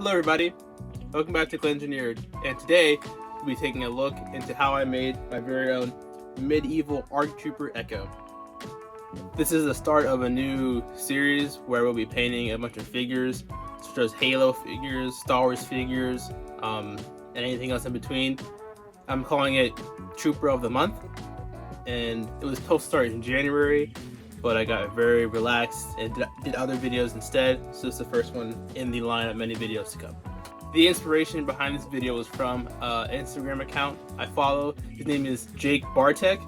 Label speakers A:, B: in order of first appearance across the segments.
A: Hello everybody, welcome back to Glenngineered, and today we'll be taking a look into how I made my very own medieval ARC Trooper Echo. This is the start of a new series where we'll be painting a bunch of figures, such as Halo figures, Star Wars figures, and anything else in between. I'm calling it Trooper of the Month, and it was supposed to start in January, but I got very relaxed and did other videos instead, so it's the first one in the line of many videos to come. The inspiration behind this video was from an Instagram account I follow. His name is Bartok.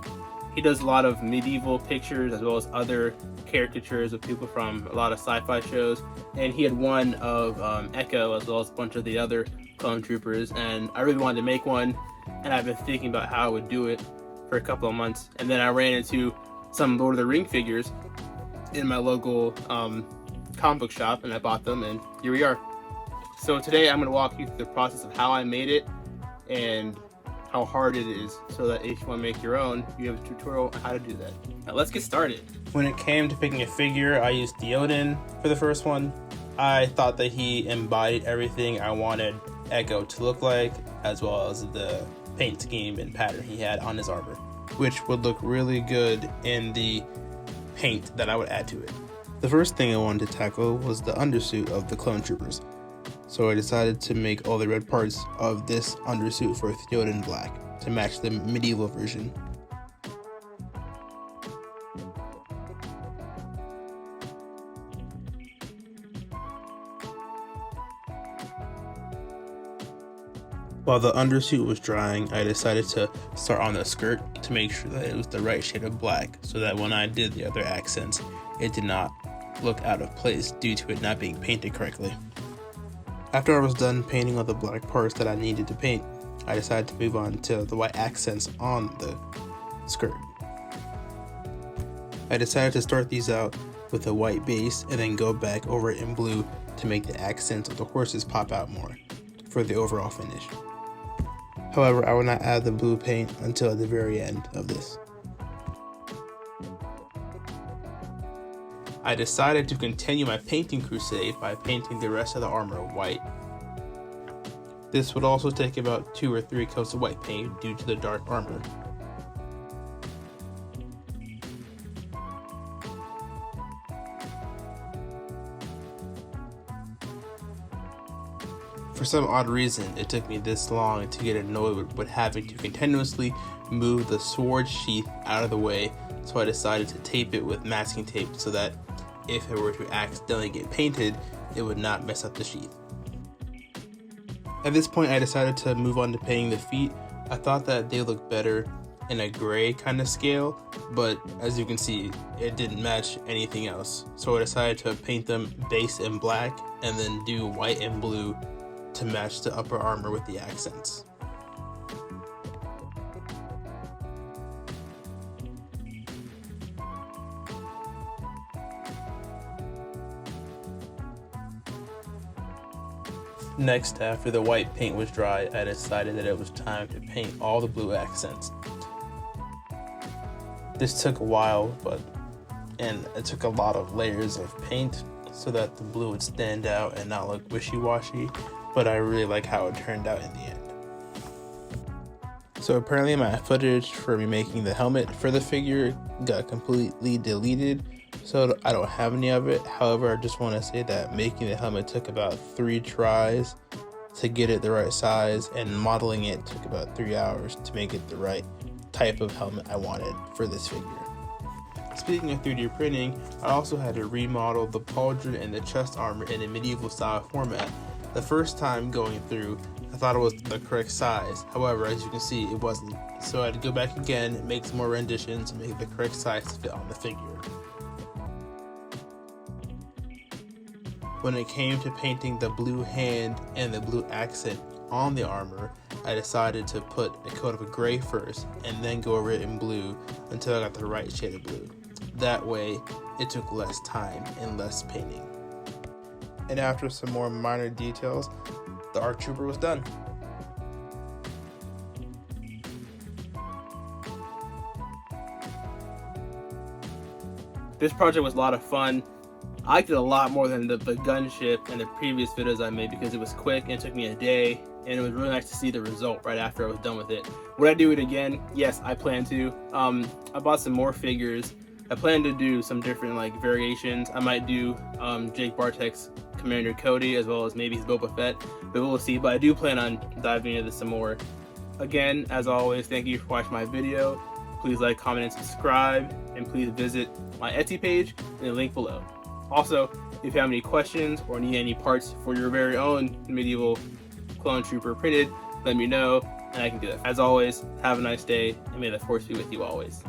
A: He does a lot of medieval pictures as well as other caricatures of people from a lot of sci-fi shows, and he had one of Echo as well as a bunch of the other clone troopers, and I really wanted to make one, and I've been thinking about how I would do it for a couple of months, and then I ran into some Lord of the Ring figures in my local comic book shop, and I bought them, and here we are. So today I'm going to walk you through the process of how I made it and how hard it is, so that if you want to make your own, you have a tutorial on how to do that. Now let's get started. When it came to picking a figure, I used Theoden for the first one. I thought that he embodied everything I wanted Echo to look like, as well as the paint scheme and pattern he had on his armor, which would look really good in the paint that I would add to it. The first thing I wanted to tackle was the undersuit of the clone troopers, so I decided to make all the red parts of this undersuit for Theoden black to match the medieval version. While the undersuit was drying, I decided to start on the skirt to make sure that it was the right shade of black, so that when I did the other accents, it did not look out of place due to it not being painted correctly. After I was done painting all the black parts that I needed to paint, I decided to move on to the white accents on the skirt. I decided to start these out with a white base and then go back over it in blue to make the accents of the horses pop out more for the overall finish. However, I will not add the blue paint until the very end of this. I decided to continue my painting crusade by painting the rest of the armor white. This would also take about 2 or 3 coats of white paint due to the dark armor. For some odd reason, it took me this long to get annoyed with having to continuously move the sword sheath out of the way, so I decided to tape it with masking tape so that if it were to accidentally get painted, it would not mess up the sheath. At this point, I decided to move on to painting the feet. I thought that they looked better in a gray kind of scale, but as you can see, it didn't match anything else. So I decided to paint them base in black and then do white and blue to match the upper armor with the accents. Next, after the white paint was dry, I decided that it was time to paint all the blue accents. This took a while, and it took a lot of layers of paint so that the blue would stand out and not look wishy-washy, but I really like how it turned out in the end. So apparently my footage for me making the helmet for the figure got completely deleted, so I don't have any of it. However, I just want to say that making the helmet took about 3 tries to get it the right size, and modeling it took about 3 hours to make it the right type of helmet I wanted for this figure. Speaking of 3D printing, I also had to remodel the pauldron and the chest armor in a medieval style format. The first time going through, I thought it was the correct size. However, as you can see, it wasn't. So I had to go back again, make some more renditions, and make it the correct size to fit on the figure. When it came to painting the blue hand and the blue accent on the armor, I decided to put a coat of gray first and then go over it in blue until I got the right shade of blue. That way, it took less time and less painting. And after some more minor details, the ARC Trooper was done. This project was a lot of fun. I liked it a lot more than the gunship and the previous videos I made because it was quick and it took me a day, and it was really nice to see the result right after I was done with it. Would I do it again? Yes, I plan to. I bought some more figures. I plan to do some different like variations. I might do Jake Bartek's Commander Cody as well as maybe his Boba Fett, but we'll see. But I do plan on diving into this some more. Again, as always, thank you for watching my video. Please like, comment, and subscribe, and please visit my Etsy page in the link below. Also, if you have any questions or need any parts for your very own medieval clone trooper printed, let me know and I can do that. As always, have a nice day, and may the force be with you always.